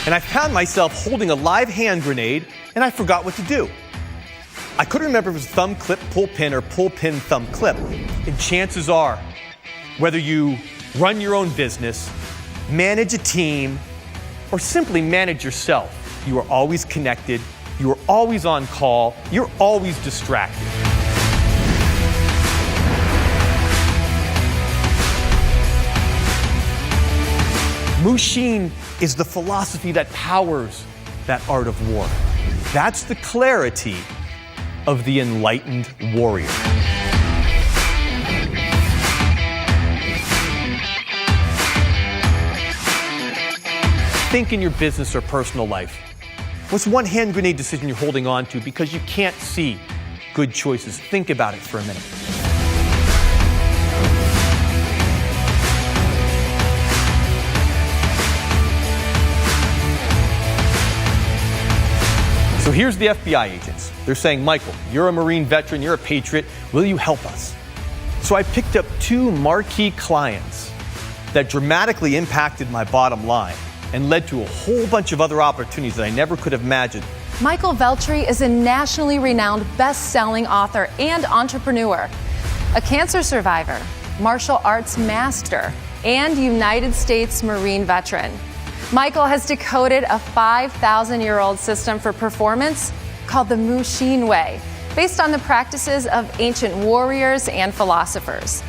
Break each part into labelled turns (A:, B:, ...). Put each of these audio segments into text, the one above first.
A: and I found myself holding a live hand grenade, and I forgot what to do. I couldn't remember if it was thumb clip, pull pin, or pull pin, thumb clip. And chances are, whether you run your own business, manage a team, or simply manage yourself, you are always connected, you are always on call, you're always distracted. Mushin is the philosophy that powers that art of war. That's the clarity of the enlightened warrior. Think in your business or personal life. What's one hand grenade decision you're holding on to because you can't see good choices? Think about it for a minute. So here's the FBI agents. They're saying, Michael, you're a Marine veteran, you're a patriot, will you help us? So I picked up 2 marquee clients that dramatically impacted my bottom line and led to a whole bunch of other opportunities that I never could have imagined.
B: Michael Veltri is a nationally renowned best-selling author and entrepreneur, a cancer survivor, martial arts master, and United States Marine veteran. Michael has decoded a 5,000-year-old system for performance called the Mushin Way, based on the practices of ancient warriors and philosophers.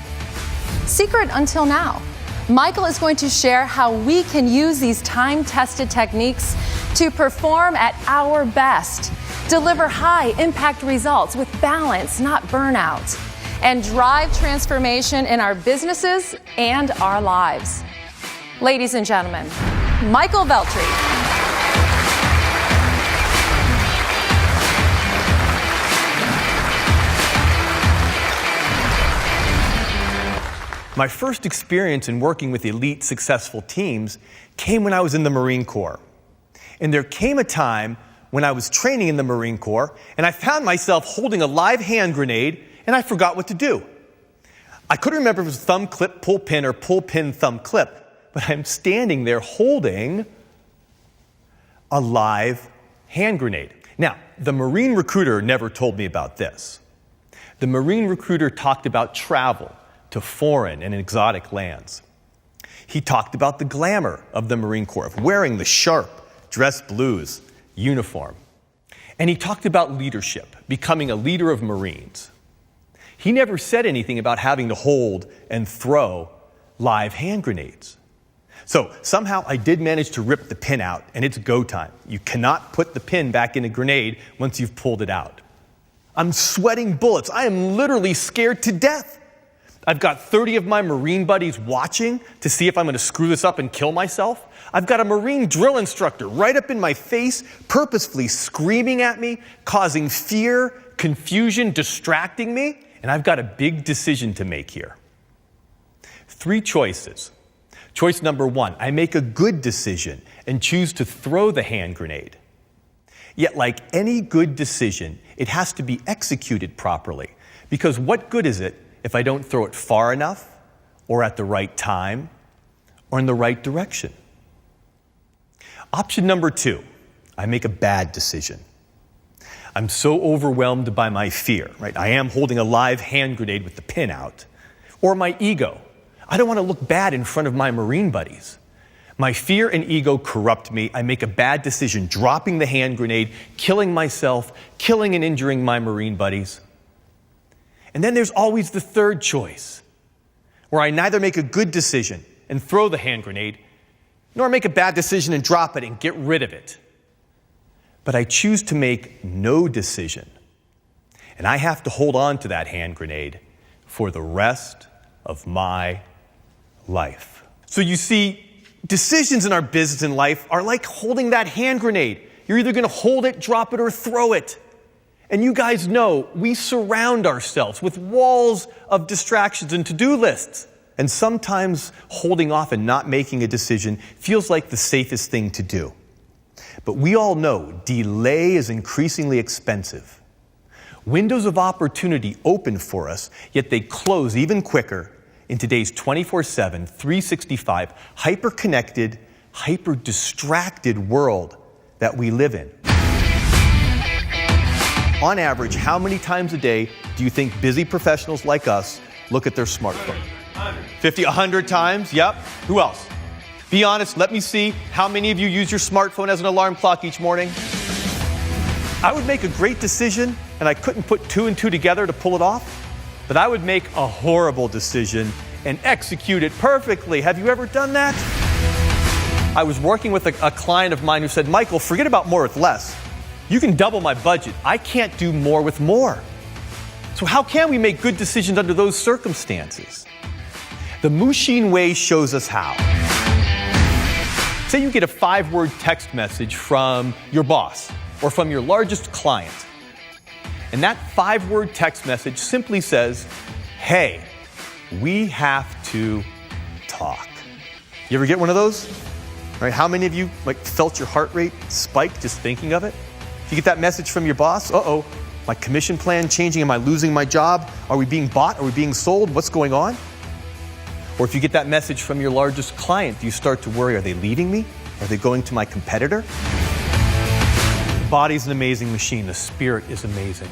B: Secret until now, Michael is going to share how we can use these time-tested techniques to perform at our best, deliver high-impact results with balance, not burnout, and drive transformation in our businesses and our lives. Ladies and gentlemen, Michael Veltri.
A: My first experience in working with elite, successful teams came when I was in the Marine Corps. And there came a time when I was training in the Marine Corps, and I found myself holding a live hand grenade, and I forgot what to do. I couldn't remember if it was thumb clip, pull pin, or pull pin, thumb clip. But I'm standing there holding a live hand grenade. Now, the Marine recruiter never told me about this. The Marine recruiter talked about travel to foreign and exotic lands. He talked about the glamour of the Marine Corps, of wearing the sharp dress blues uniform. And he talked about leadership, becoming a leader of Marines. He never said anything about having to hold and throw live hand grenades. So somehow I did manage to rip the pin out, and it's go time. You cannot put the pin back in a grenade once you've pulled it out. I'm sweating bullets. I am literally scared to death. I've got 30 of my Marine buddies watching to see if I'm going to screw this up and kill myself. I've got a Marine drill instructor right up in my face, purposefully screaming at me, causing fear, confusion, distracting me, and I've got a big decision to make here. 3 choices. Choice number 1, I make a good decision and choose to throw the hand grenade. Yet like any good decision, it has to be executed properly. Because what good is it if I don't throw it far enough, or at the right time, or in the right direction? Option number 2, I make a bad decision. I'm so overwhelmed by my fear, right? I am holding a live hand grenade with the pin out. Or my ego. I don't want to look bad in front of my Marine buddies. My fear and ego corrupt me. I make a bad decision, dropping the hand grenade, killing myself, killing and injuring my Marine buddies. And then there's always the 3rd choice, where I neither make a good decision and throw the hand grenade, nor make a bad decision and drop it and get rid of it. But I choose to make no decision. And I have to hold on to that hand grenade for the rest of my life. So you see, decisions in our business and life are like holding that hand grenade. You're either going to hold it, drop it, or throw it. And you guys know we surround ourselves with walls of distractions and to-do lists. And sometimes holding off and not making a decision feels like the safest thing to do. But we all know delay is increasingly expensive. Windows of opportunity open for us, yet they close even quicker in today's 24/7, 365, hyper-connected, hyper-distracted world that we live in. On average, how many times a day do you think busy professionals like us look at their smartphone? 50, 100 times? Yep. Who else? Be honest, let me see how many of you use your smartphone as an alarm clock each morning. I would make a great decision, and I couldn't put two and two together to pull it off, but I would make a horrible decision and execute it perfectly. Have you ever done that? I was working with a client of mine who said, Michael, forget about more with less. You can double my budget. I can't do more with more. So how can we make good decisions under those circumstances? The Mushin way shows us how. Say you get a 5-word text message from your boss or from your largest client. And that 5-word text message simply says, hey, we have to talk. You ever get one of those? Right? How many of you felt your heart rate spike just thinking of it? If you get that message from your boss, uh-oh, my commission plan changing, am I losing my job? Are we being bought? Are we being sold? What's going on? Or if you get that message from your largest client, do you start to worry, are they leaving me? Are they going to my competitor? The body's an amazing machine. The spirit is amazing.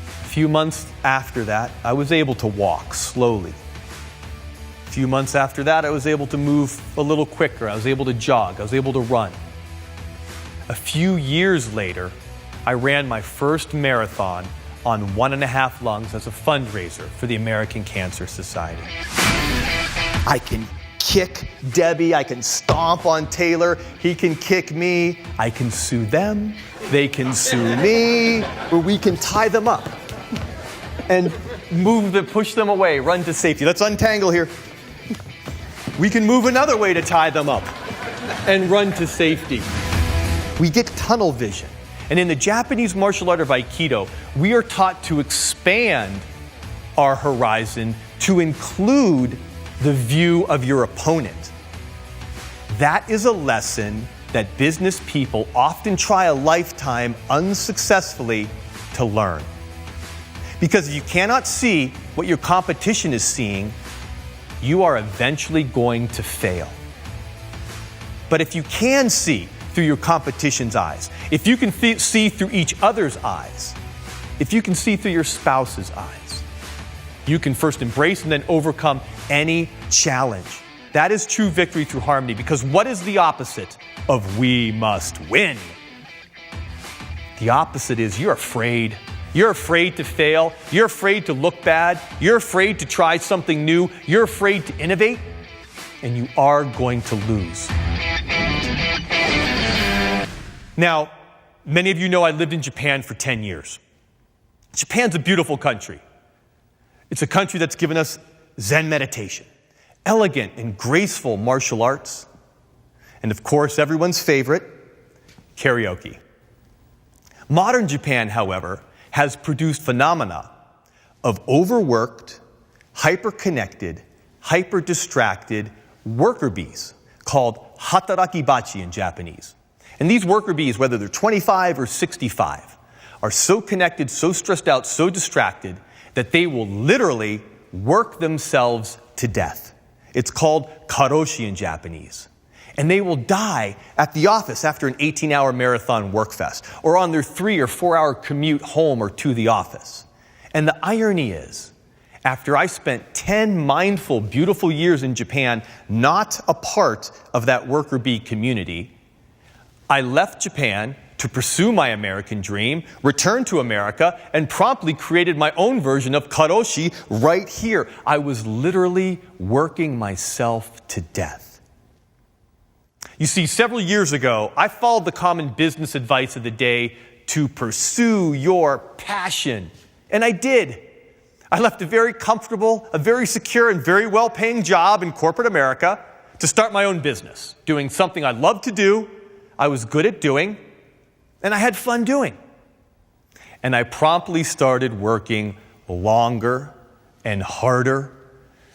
A: A few months after that, I was able to walk slowly. A few months after that, I was able to move a little quicker. I was able to jog. I was able to run. A few years later, I ran my first marathon on 1.5 lungs as a fundraiser for the American Cancer Society. I can kick Debbie, I can stomp on Taylor, he can kick me, I can sue them, they can sue me, or we can tie them up and push them away, run to safety. Let's untangle here. We can move another way to tie them up and run to safety. We get tunnel vision. And in the Japanese martial art of Aikido, we are taught to expand our horizon to include the view of your opponent. That is a lesson that business people often try a lifetime unsuccessfully to learn. Because if you cannot see what your competition is seeing, you are eventually going to fail. But if you can see through your competition's eyes, if you can see through each other's eyes, if you can see through your spouse's eyes, you can first embrace and then overcome any challenge. That is true victory through harmony, because what is the opposite of we must win? The opposite is you're afraid. You're afraid to fail. You're afraid to look bad. You're afraid to try something new. You're afraid to innovate, and you are going to lose. Now, many of you know I lived in Japan for 10 years. Japan's a beautiful country. It's a country that's given us Zen meditation, elegant and graceful martial arts, and of course, everyone's favorite, karaoke. Modern Japan, however, has produced phenomena of overworked, hyper-connected, hyper-distracted worker bees called hatarakibachi in Japanese. And these worker bees, whether they're 25 or 65, are so connected, so stressed out, so distracted that they will literally work themselves to death. It's called karoshi in Japanese. And they will die at the office after an 18-hour marathon workfest, or on their 3 or 4 hour commute home or to the office. And the irony is, after I spent 10 mindful, beautiful years in Japan, not a part of that worker bee community, I left Japan to pursue my American dream, returned to America, and promptly created my own version of karoshi right here. I was literally working myself to death. You see, several years ago, I followed the common business advice of the day to pursue your passion. And I did. I left a very comfortable, a very secure, and very well-paying job in corporate America to start my own business, doing something I loved to do, I was good at doing, and I had fun doing. And I promptly started working longer and harder,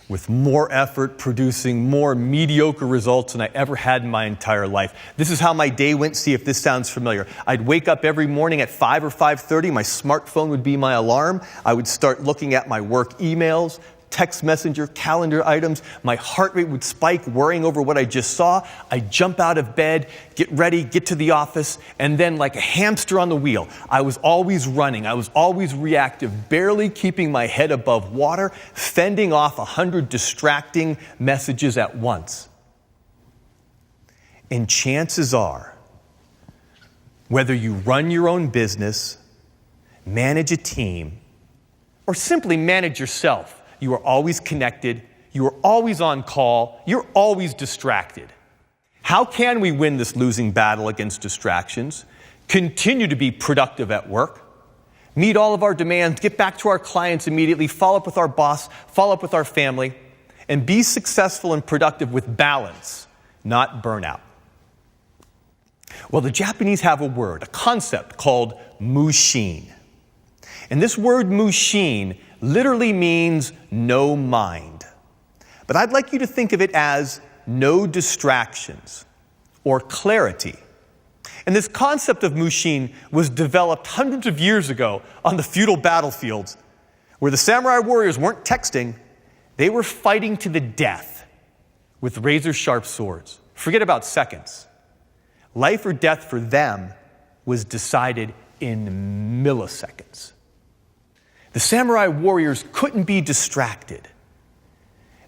A: with more effort, producing more mediocre results than I ever had in my entire life. This is how my day went. See if this sounds familiar. I'd wake up every morning at 5 or 5:30. My smartphone would be my alarm. I would start looking at my work emails, text messenger, calendar items. My heart rate would spike, worrying over what I just saw. I'd jump out of bed, get ready, get to the office, and then like a hamster on the wheel, I was always running. I was always reactive, barely keeping my head above water, fending off 100 distracting messages at once. And chances are, whether you run your own business, manage a team, or simply manage yourself, you are always connected, you are always on call, you're always distracted. How can we win this losing battle against distractions, continue to be productive at work, meet all of our demands, get back to our clients immediately, follow up with our boss, follow up with our family, and be successful and productive with balance, not burnout? Well, the Japanese have a word, a concept called mushin. And this word mushin literally means no mind. But I'd like you to think of it as no distractions or clarity. And this concept of mushin was developed hundreds of years ago on the feudal battlefields, where the samurai warriors weren't texting, they were fighting to the death with razor-sharp swords. Forget about seconds. Life or death for them was decided in milliseconds. The samurai warriors couldn't be distracted.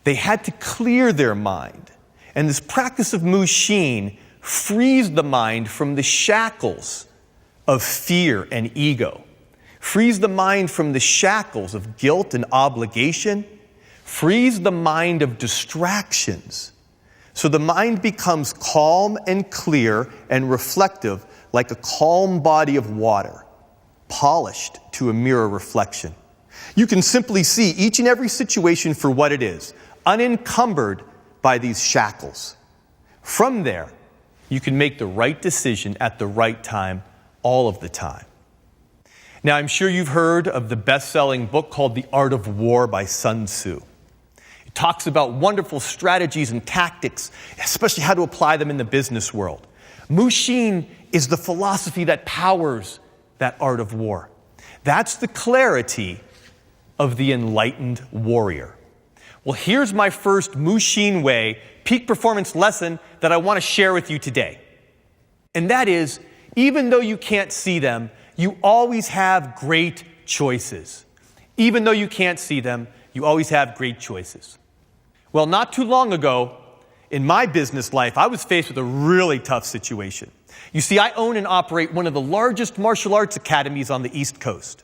A: They had to clear their mind. And this practice of mushin frees the mind from the shackles of fear and ego, frees the mind from the shackles of guilt and obligation, frees the mind of distractions. So the mind becomes calm and clear and reflective like a calm body of water, polished to a mirror reflection. You can simply see each and every situation for what it is, unencumbered by these shackles. From there, you can make the right decision at the right time, all of the time. Now, I'm sure you've heard of the best-selling book called The Art of War by Sun Tzu. It talks about wonderful strategies and tactics, especially how to apply them in the business world. Mushin is the philosophy that powers that art of war. That's the clarity of the enlightened warrior. Well, here's my first Mushin Way peak performance lesson that I want to share with you today. And that is, even though you can't see them, you always have great choices. Even though you can't see them, you always have great choices. Well, not too long ago, in my business life, I was faced with a really tough situation. You see, I own and operate one of the largest martial arts academies on the East Coast,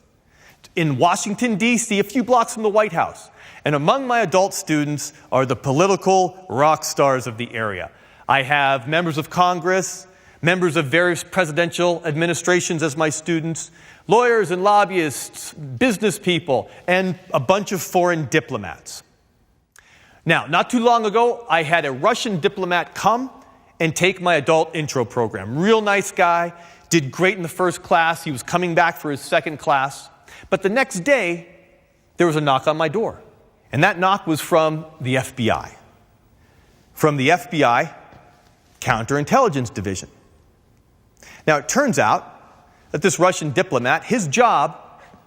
A: in Washington, D.C., a few blocks from the White House. And among my adult students are the political rock stars of the area. I have members of Congress, members of various presidential administrations as my students, lawyers and lobbyists, business people, and a bunch of foreign diplomats. Now, not too long ago, I had a Russian diplomat come and take my adult intro program. Real nice guy, did great in the first class. He was coming back for his second class. But the next day, there was a knock on my door. And that knock was from the FBI. From the FBI Counterintelligence Division. Now, it turns out that this Russian diplomat, his job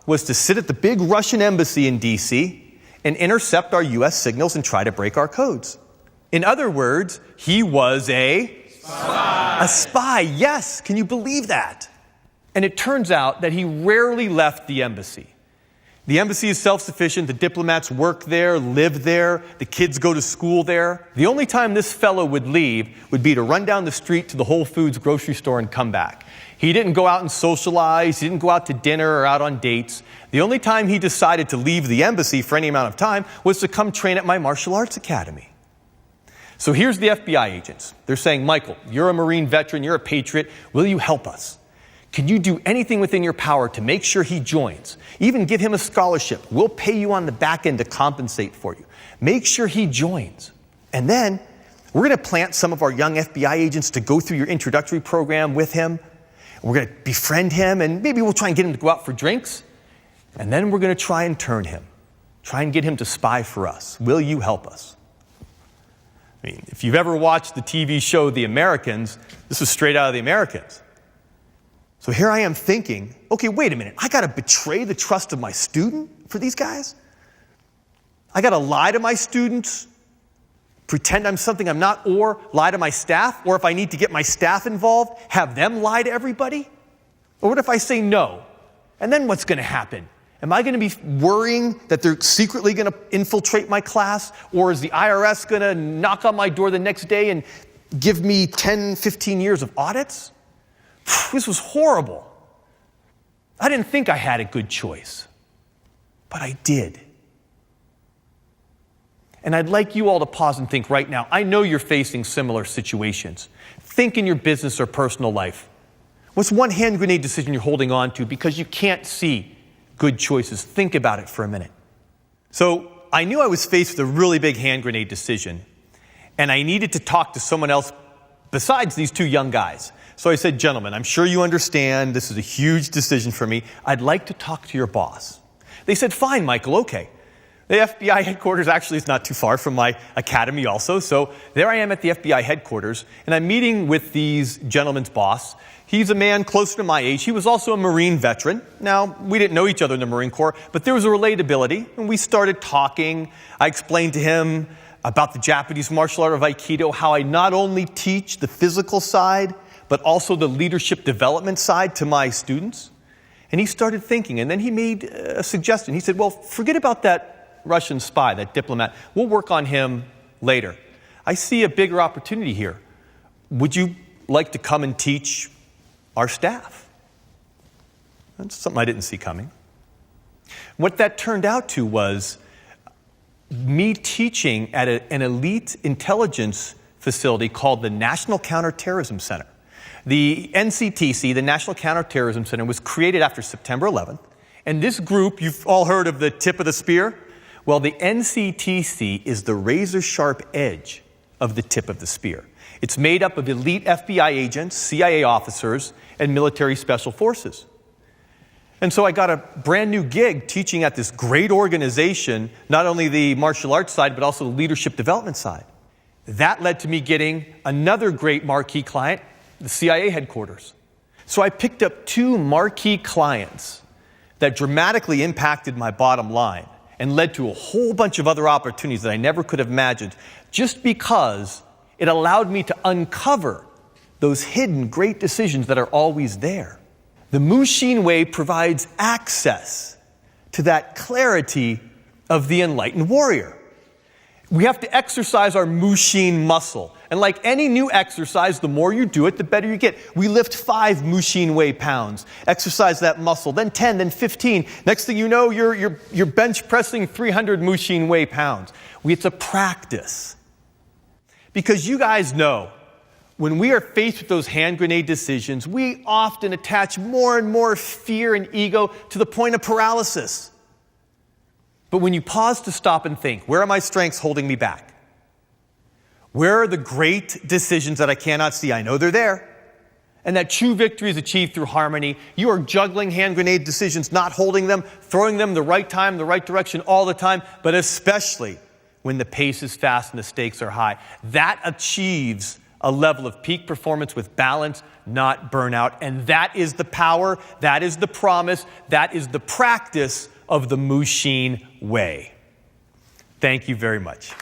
A: was to sit at the big Russian embassy in D.C. and intercept our U.S. signals and try to break our codes. In other words, he was a spy. A spy, yes. Can you believe that? And it turns out that he rarely left the embassy. The embassy is self-sufficient. The diplomats work there, live there. The kids go to school there. The only time this fellow would leave would be to run down the street to the Whole Foods grocery store and come back. He didn't go out and socialize. He didn't go out to dinner or out on dates. The only time he decided to leave the embassy for any amount of time was to come train at my martial arts academy. So here's the FBI agents. They're saying, Michael, you're a Marine veteran, you're a patriot. Will you help us? Can you do anything within your power to make sure he joins? Even give him a scholarship. We'll pay you on the back end to compensate for you. Make sure he joins. And then we're going to plant some of our young FBI agents to go through your introductory program with him. We're going to befriend him, and maybe we'll try and get him to go out for drinks. And then we're going to try and turn him. Try and get him to spy for us. Will you help us? I mean, if you've ever watched the TV show The Americans, this was straight out of The Americans. So here I am thinking, okay, wait a minute. I got to betray the trust of my student for these guys? I got to lie to my students, pretend I'm something I'm not, or lie to my staff, or if I need to get my staff involved, have them lie to everybody? Or what if I say no? And then what's going to happen? Am I going to be worrying that they're secretly going to infiltrate my class? Or is the IRS going to knock on my door the next day and give me 10, 15 years of audits? This was horrible. I didn't think I had a good choice, but I did. And I'd like you all to pause and think right now. I know you're facing similar situations. Think in your business or personal life. What's one hand grenade decision you're holding on to because you can't see good choices? Think about it for a minute. So I knew I was faced with a really big hand grenade decision, and I needed to talk to someone else besides these two young guys. So I said, gentlemen, I'm sure you understand this is a huge decision for me. I'd like to talk to your boss. They said, fine, Michael, okay. The FBI headquarters actually is not too far from my academy also. So there I am at the FBI headquarters, and I'm meeting with these gentlemen's boss. He's a man closer to my age. He was also a Marine veteran. Now, we didn't know each other in the Marine Corps, but there was a relatability, and we started talking. I explained to him about the Japanese martial art of Aikido, how I not only teach the physical side, but also the leadership development side to my students. And he started thinking, and then he made a suggestion. He said, well, forget about that Russian spy, that diplomat. We'll work on him later. I see a bigger opportunity here. Would you like to come and teach our staff? That's something I didn't see coming. What that turned out to was me teaching at an elite intelligence facility called the National Counterterrorism Center. The NCTC, the National Counterterrorism Center, was created after September 11th. And this group, you've all heard of the tip of the spear? Well, the NCTC is the razor-sharp edge of the tip of the spear. It's made up of elite FBI agents, CIA officers, and military special forces. And so I got a brand new gig teaching at this great organization, not only the martial arts side, but also the leadership development side. That led to me getting another great marquee client, the CIA headquarters. So I picked up two marquee clients that dramatically impacted my bottom line and led to a whole bunch of other opportunities that I never could have imagined, just because it allowed me to uncover those hidden great decisions that are always there. The Mushin Way provides access to that clarity of the enlightened warrior. We have to exercise our Mushin muscle. And like any new exercise, the more you do it, the better you get. We lift 5 Mushin Way pounds, exercise that muscle, then 10, then 15. Next thing you know, you're bench pressing 300 Mushin Way pounds. It's a practice. Because you guys know, when we are faced with those hand grenade decisions, we often attach more and more fear and ego to the point of paralysis. But when you pause to stop and think, where are my strengths holding me back? Where are the great decisions that I cannot see? I know they're there. And that true victory is achieved through harmony. You are juggling hand grenade decisions, not holding them, throwing them the right time, the right direction all the time, but especially when the pace is fast and the stakes are high. That achieves a level of peak performance with balance, not burnout. And that is the power, that is the promise, that is the practice of the Mushin Way. Thank you very much.